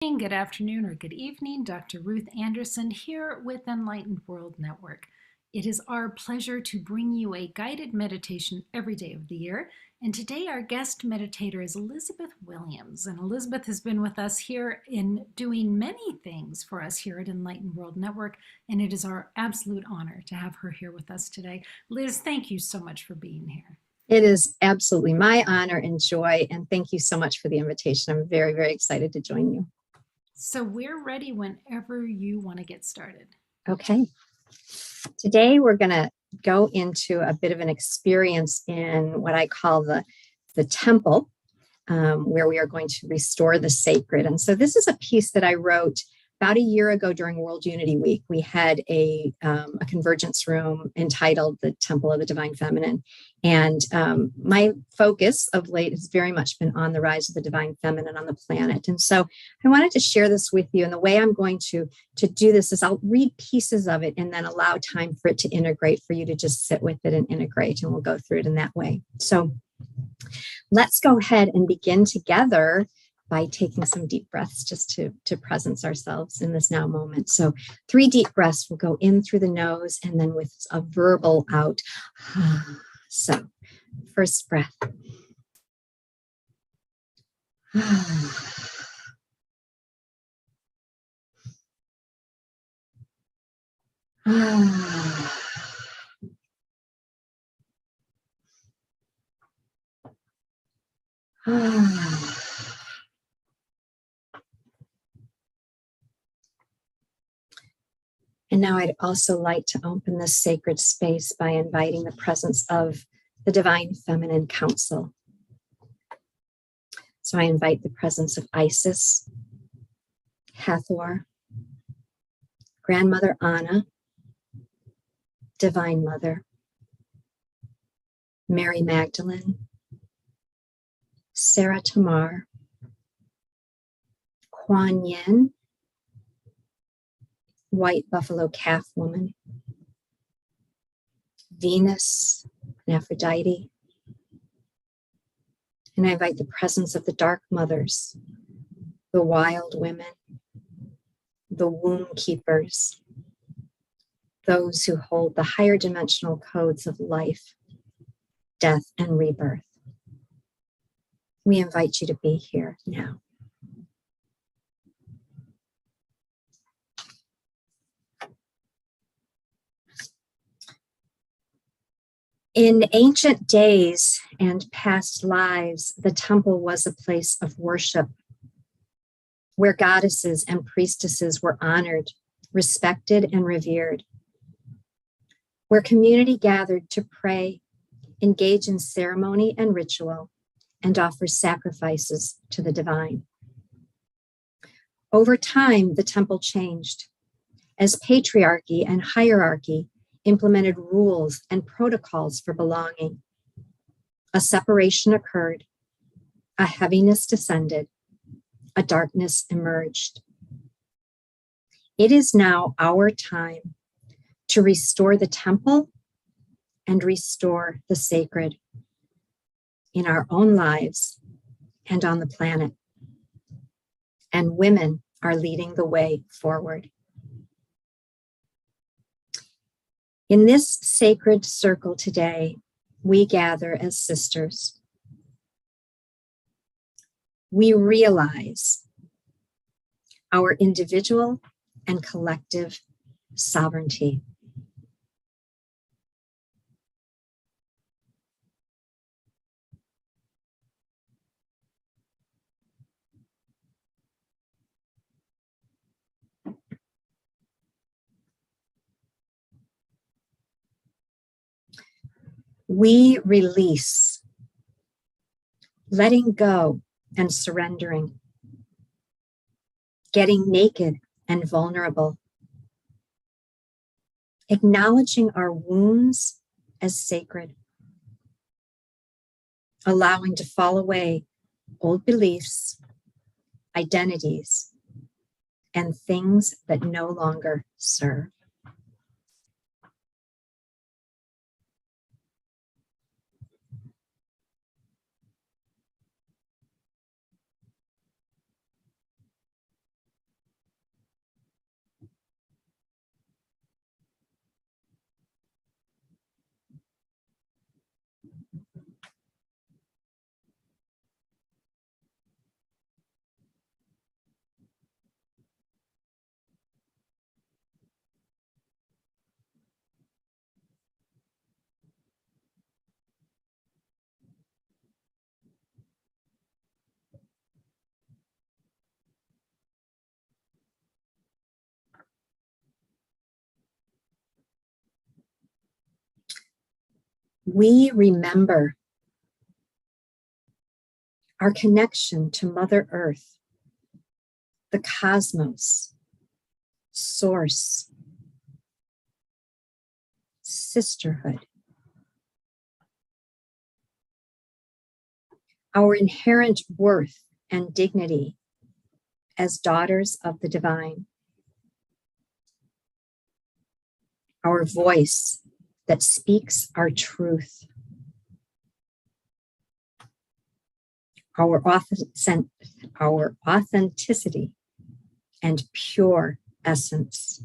Good afternoon or good evening. Dr. Ruth Anderson here with Enlightened World Network. It is our pleasure to bring you a guided meditation every day of the year. And today our guest meditator is Lis Williams. And Elizabeth has been with us here in doing many things for us here at Enlightened World Network. And it is our absolute honor to have her here with us today. Lis, thank you so much for being here. It is absolutely my honor and joy. And thank you so much for the invitation. I'm very, very excited to join you. So we're ready whenever you want to get started. Okay. Today, we're going to go into a bit of an experience in what I call the temple, where we are going to restore the sacred. And so this is a piece that I wrote about a year ago during World Unity Week. We had a convergence room entitled The Temple of the Divine Feminine. And my focus of late has very much been on the rise of the divine feminine on the planet. And so I wanted to share this with you. And the way I'm going to do this is I'll read pieces of it and then allow time for it to integrate, for you to just sit with it and integrate. And we'll go through it in that way. So let's go ahead and begin together by taking some deep breaths just to presence ourselves in this now moment. So 3 deep breaths will go in through the nose and then with a verbal out. So first breath. And now I'd also like to open this sacred space by inviting the presence of the Divine Feminine Council. So I invite the presence of Isis, Hathor, Grandmother Anna, Divine Mother, Mary Magdalene, Sarah Tamar, Kuan Yin, White Buffalo Calf Woman, Venus and Aphrodite. And I invite the presence of the Dark Mothers, the Wild Women, the Womb Keepers, those who hold the higher dimensional codes of life, death, and rebirth. We invite you to be here now. In ancient days and past lives, the temple was a place of worship where goddesses and priestesses were honored, respected, and revered, where community gathered to pray, engage in ceremony and ritual, and offer sacrifices to the divine. Over time, the temple changed as patriarchy and hierarchy implemented rules and protocols for belonging. A separation occurred, a heaviness descended, a darkness emerged. It is now our time to restore the temple and restore the sacred in our own lives and on the planet. And women are leading the way forward. In this sacred circle today, we gather as sisters. We realize our individual and collective sovereignty. We release, letting go and surrendering, getting naked and vulnerable, acknowledging our wounds as sacred, allowing to fall away old beliefs, identities, and things that no longer serve. We remember our connection to Mother Earth, the cosmos, source, sisterhood, our inherent worth and dignity as daughters of the divine, our voice that speaks our truth, our authenticity and pure essence,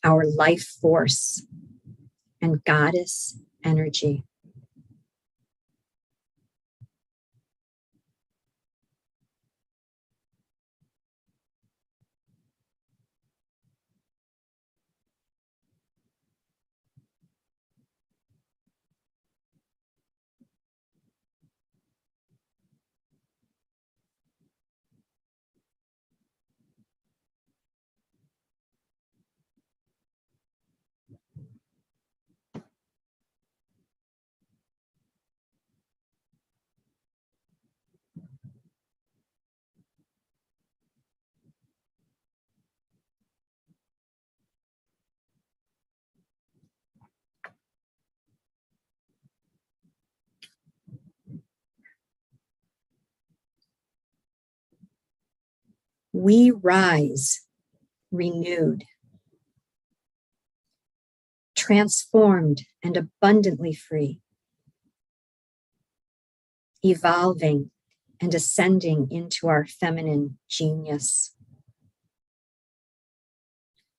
our life force and goddess energy. We rise renewed, transformed and abundantly free, evolving and ascending into our feminine genius,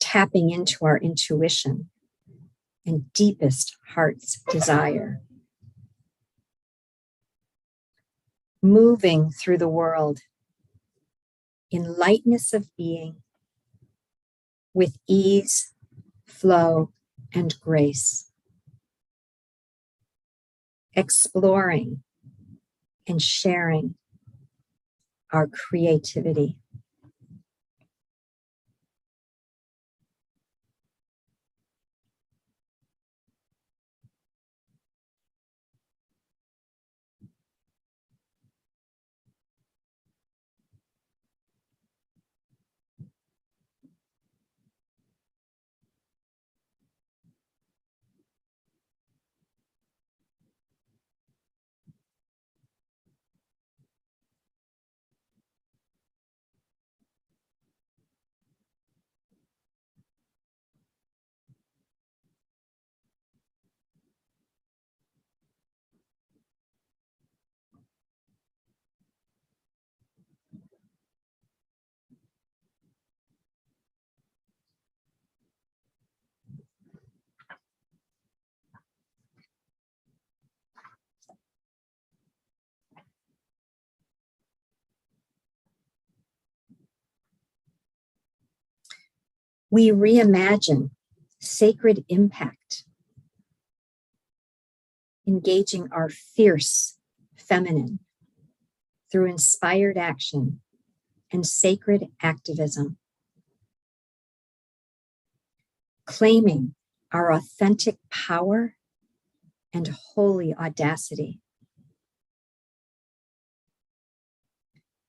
tapping into our intuition and deepest heart's desire, moving through the world in lightness of being, with ease, flow, and grace, exploring and sharing our creativity. We reimagine sacred impact, engaging our fierce feminine through inspired action and sacred activism, claiming our authentic power and holy audacity,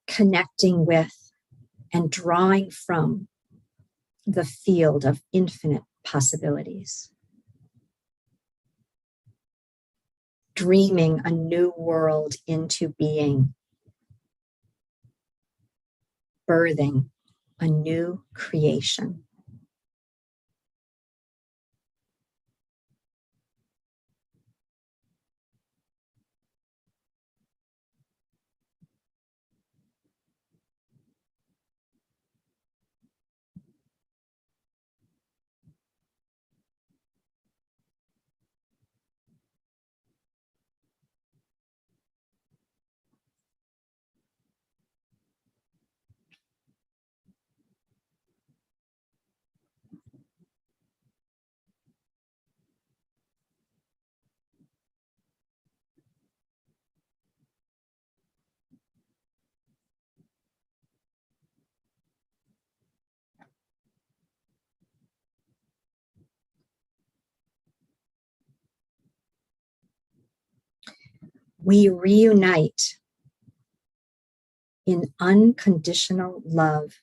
connecting with and drawing from the field of infinite possibilities, dreaming a new world into being, birthing a new creation. we reunite in unconditional love,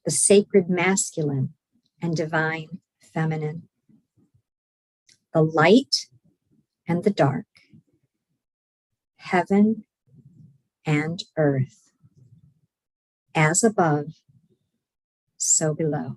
the sacred masculine and divine feminine, the light and the dark, heaven and earth, as above, so below.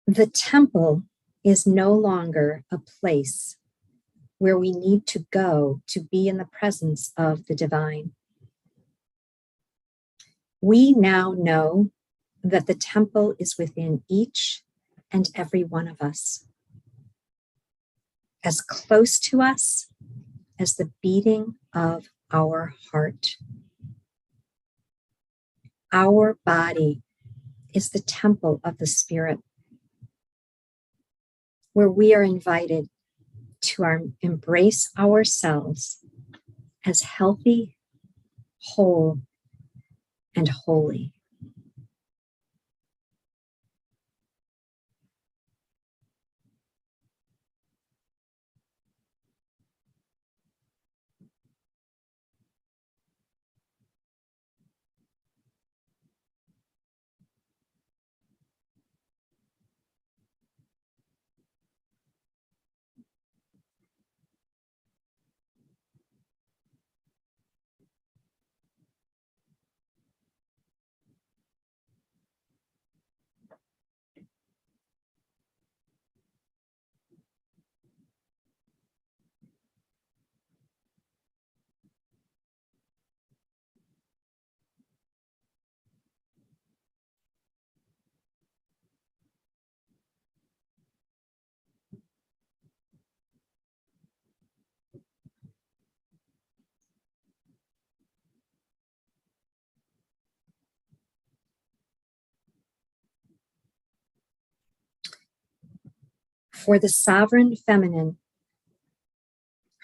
The temple is no longer a place where we need to go to be in the presence of the divine. We now know that the temple is within each and every one of us, as close to us as the beating of our heart. Our body is the temple of the spirit, where we are invited to embrace ourselves as healthy, whole, and holy. For the sovereign feminine,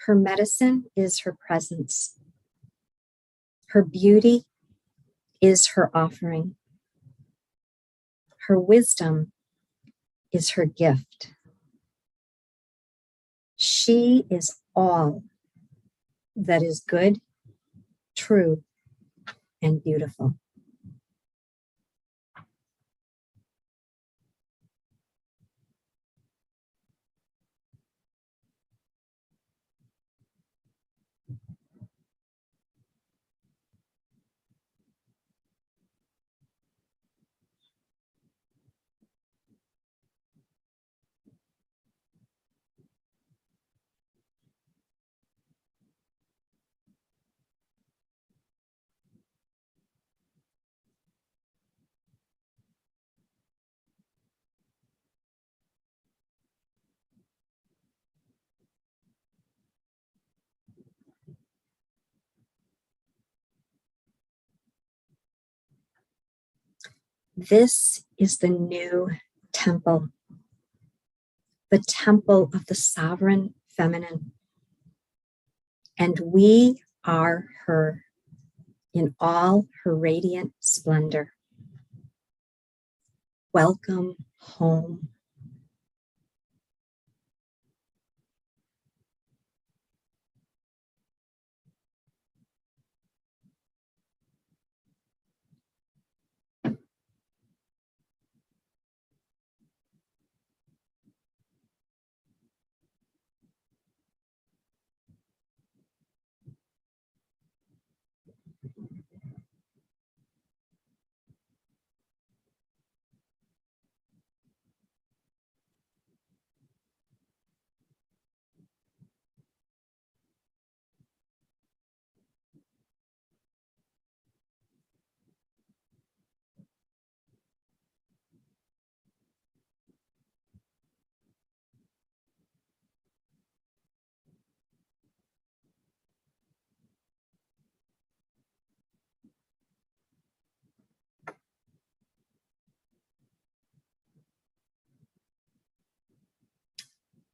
her medicine is her presence. Her beauty is her offering. Her wisdom is her gift. She is all that is good, true, and beautiful. This is the new temple, the temple of the sovereign feminine. And we are her in all her radiant splendor. Welcome home.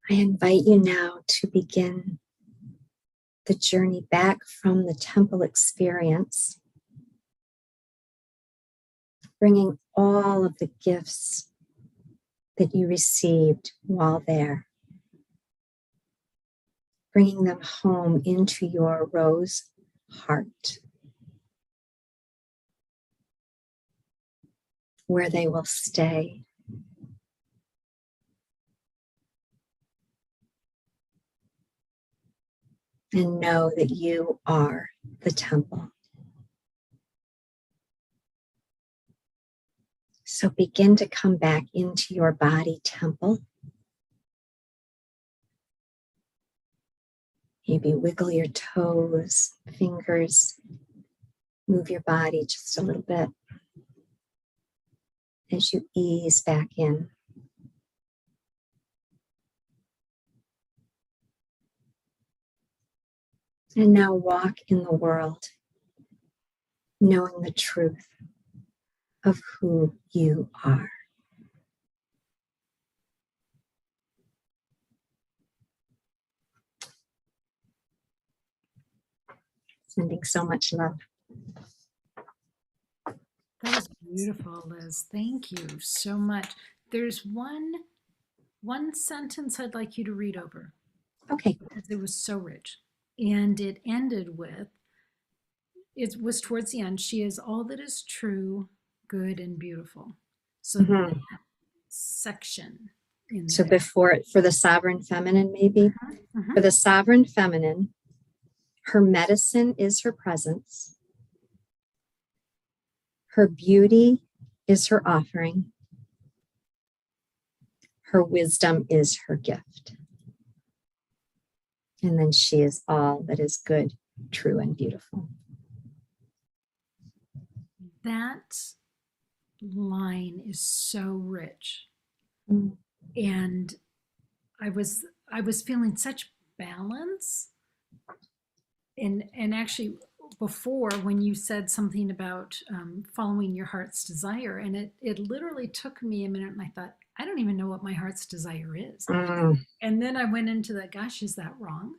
I invite you now to begin the journey back from the temple experience, bringing all of the gifts that you received while there, bringing them home into your rose heart, where they will stay. And know that you are the temple. So begin to come back into your body temple. Maybe wiggle your toes, fingers, move your body just a little bit as you ease back in. And now walk in the world, knowing the truth of who you are. Sending so much love. That was beautiful, Liz. Thank you so much. There's one sentence I'd like you to read over Okay. because it was so rich. And it ended with, it was towards the end, she is all that is true, good, and beautiful. So that section in So there. before it, for the sovereign feminine, maybe. For the sovereign feminine, her medicine is her presence. Her beauty is her offering. Her wisdom is her gift. And then she is all that is good, true, and beautiful. That line is so rich. And I was feeling such balance. And actually before, when you said something about following your heart's desire, and it literally took me a minute, and I thought, I don't even know what my heart's desire is. And then I went into that, gosh, is that wrong?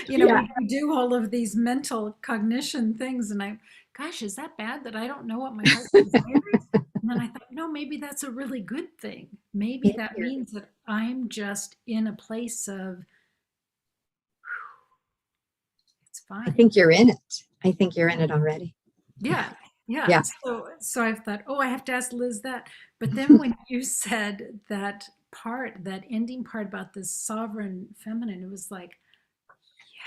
We do all of these mental cognition things, and gosh, is that bad that I don't know what my heart's desire is? And then I thought, no, maybe that's a really good thing. Maybe that means that I'm just in a place of, it's fine. I think you're in it. I think you're in it already. Yeah. Yeah. So I thought, oh, I have to ask Liz that. But then when you said that part, that ending part about this sovereign feminine, it was like,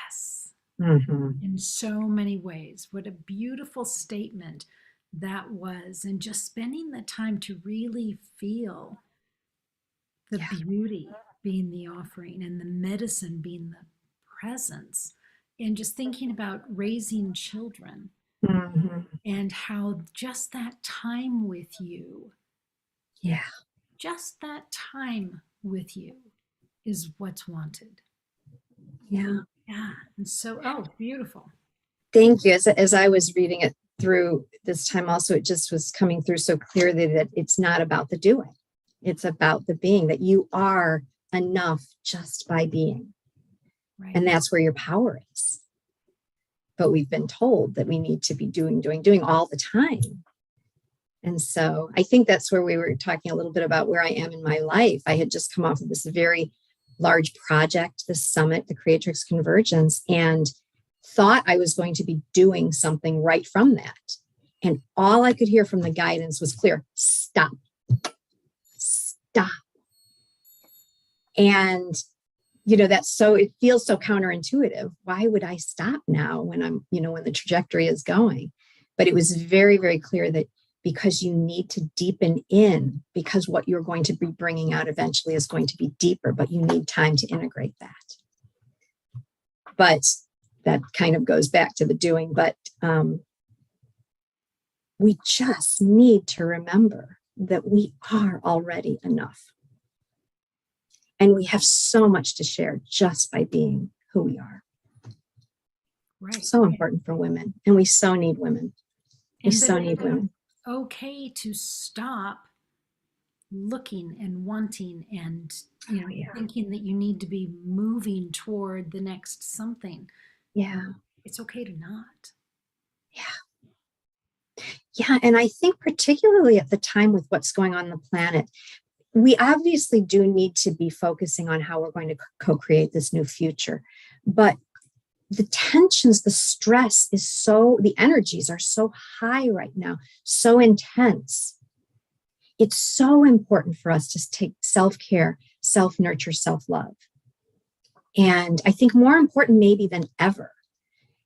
yes, in so many ways. What a beautiful statement that was. And just spending the time to really feel the beauty being the offering and the medicine being the presence. And just thinking about raising children. And how just that time with you, just that time with you is what's wanted. Yeah. And so, oh, beautiful. Thank you. As I was reading it through this time also, it just was coming through so clearly that it's not about the doing. It's about the being, that you are enough just by being. Right. And that's where your power is. But we've been told that we need to be doing all the time. And so I think that's where we were talking a little bit about where I am in my life. I had just come off of this very large project, this summit, the Creatrix Convergence, and thought I was going to be doing something right from that. And all I could hear from the guidance was clear: stop. And that's so, it feels so counterintuitive. Why would I stop now when I'm, when the trajectory is going? But it was very, very clear that because you need to deepen in, because what you're going to be bringing out eventually is going to be deeper, but you need time to integrate that. But that kind of goes back to the doing. But we just need to remember that we are already enough. And we have so much to share just by being who we are. Right. So important for women. And we so need women. We so need women. Okay to stop looking and wanting and, Oh, yeah. thinking that you need to be moving toward the next something. Yeah. It's okay to not. Yeah. Yeah. And I think particularly at the time with what's going on the planet, we obviously do need to be focusing on how we're going to co-create this new future. But the tensions, the stress is the energies are so high right now, so intense. It's so important for us to take self-care, self-nurture, self-love. And I think more important maybe than ever.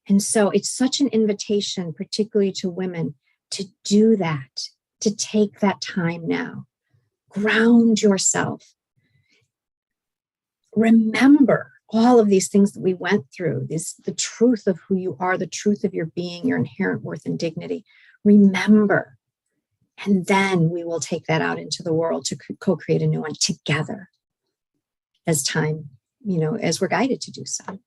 And so it's such an invitation, particularly to women, to do that, to take that time now. Ground yourself. Remember all of these things that we went through, the truth of who you are, the truth of your being, your inherent worth and dignity. Remember. And then we will take that out into the world to co-create a new one together as time, as we're guided to do so.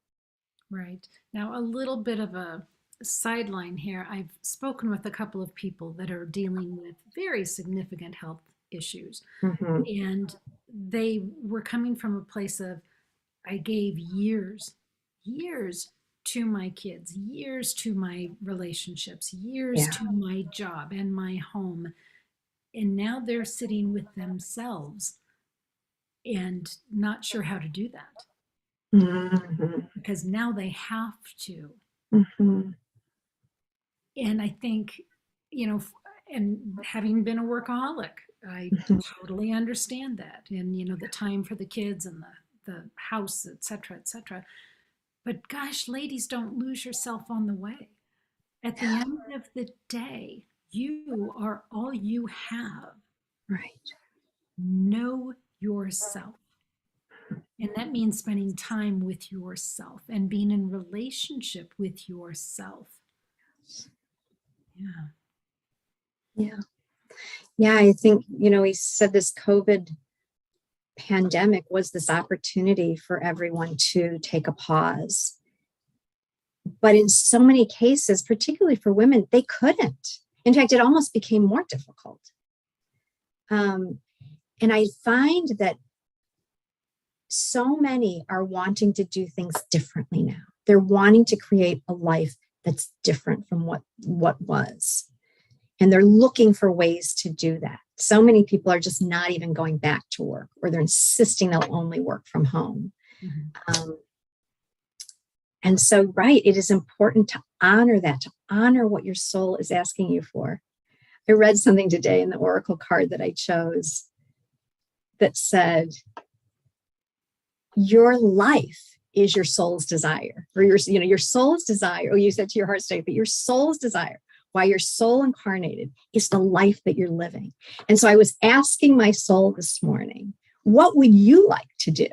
Right. Now, a little bit of a sideline here. I've spoken with a couple of people that are dealing with very significant health issues. Mm-hmm. And they were coming from a place of, I gave years to my kids, years to my relationships, years Yeah. to my job and my home. And now they're sitting with themselves and not sure how to do that Mm-hmm. because now they have to. Mm-hmm. And I think, and having been a workaholic, I Mm-hmm. totally understand that. And, the time for the kids and the house, et cetera, et cetera. But gosh, ladies, don't lose yourself on the way. At the end of the day, you are all you have. Right. Know yourself. And that means spending time with yourself and being in relationship with yourself. Yeah. Yeah. Yeah. I think, he said this COVID pandemic was this opportunity for everyone to take a pause. But in so many cases, particularly for women, they couldn't. In fact, it almost became more difficult. And I find that so many are wanting to do things differently now. They're wanting to create a life that's different from what was. And they're looking for ways to do that. So many people are just not even going back to work, or they're insisting they'll only work from home. Mm-hmm. And so, right, it is important to honor that, to honor what your soul is asking you for. I read something today in the Oracle card that I chose that said, your life is your soul's desire, or your soul's desire. Oh, you said to your heart state, but your soul's desire, why your soul incarnated, is the life that you're living. And so I was asking my soul this morning, what would you like to do?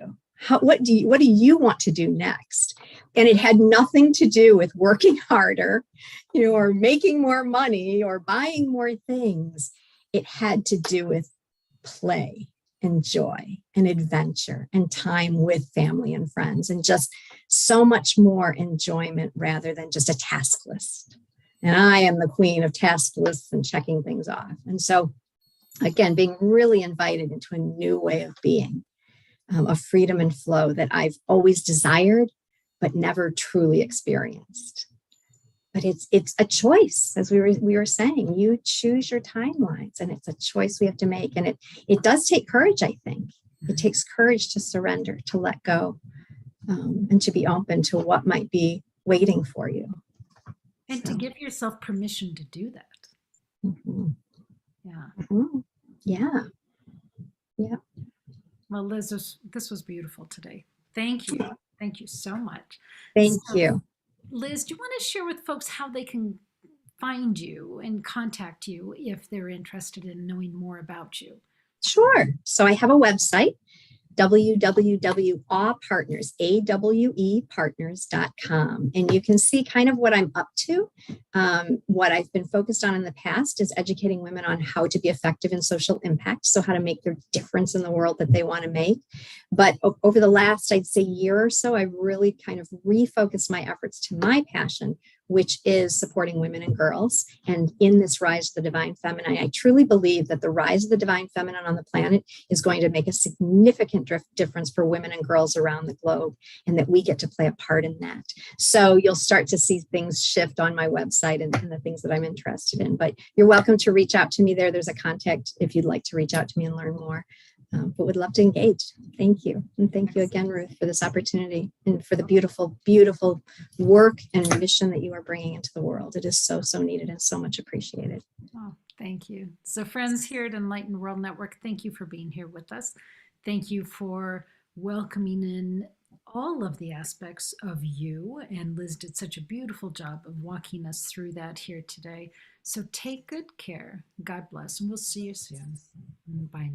What do you want to do next? And it had nothing to do with working harder, or making more money or buying more things. It had to do with play and joy and adventure and time with family and friends, and just so much more enjoyment rather than just a task list. And I am the queen of task lists and checking things off. And so, again, being really invited into a new way of being, of freedom and flow that I've always desired, but never truly experienced. But it's a choice, as we were saying. You choose your timelines, and it's a choice we have to make. And it does take courage, I think. It takes courage to surrender, to let go, and to be open to what might be waiting for you. And to give yourself permission to do that. Mm-hmm. Yeah. Mm-hmm. Yeah. Yeah. Well, Liz, this was beautiful today. Thank you. Thank you so much. Thank you. Liz, do you want to share with folks how they can find you and contact you if they're interested in knowing more about you? Sure. So I have a website, www.awepartners.com. And you can see kind of what I'm up to. What I've been focused on in the past is educating women on how to be effective in social impact. So how to make their difference in the world that they want to make. But over the last, I'd say, year or so, I've really kind of refocused my efforts to my passion, which is supporting women and girls. And in this Rise of the Divine Feminine, I truly believe that the rise of the Divine Feminine on the planet is going to make a significant difference for women and girls around the globe, and that we get to play a part in that. So you'll start to see things shift on my website and the things that I'm interested in. But you're welcome to reach out to me there. There's a contact if you'd like to reach out to me and learn more. But would love to engage. Thank you. And thank you again, Ruth, for this opportunity and for the beautiful, beautiful work and mission that you are bringing into the world. It is so, so needed and so much appreciated. Oh, thank you. So friends here at Enlightened World Network, thank you for being here with us. Thank you for welcoming in all of the aspects of you. And Liz did such a beautiful job of walking us through that here today. So take good care. God bless. And we'll see you soon. Bye now.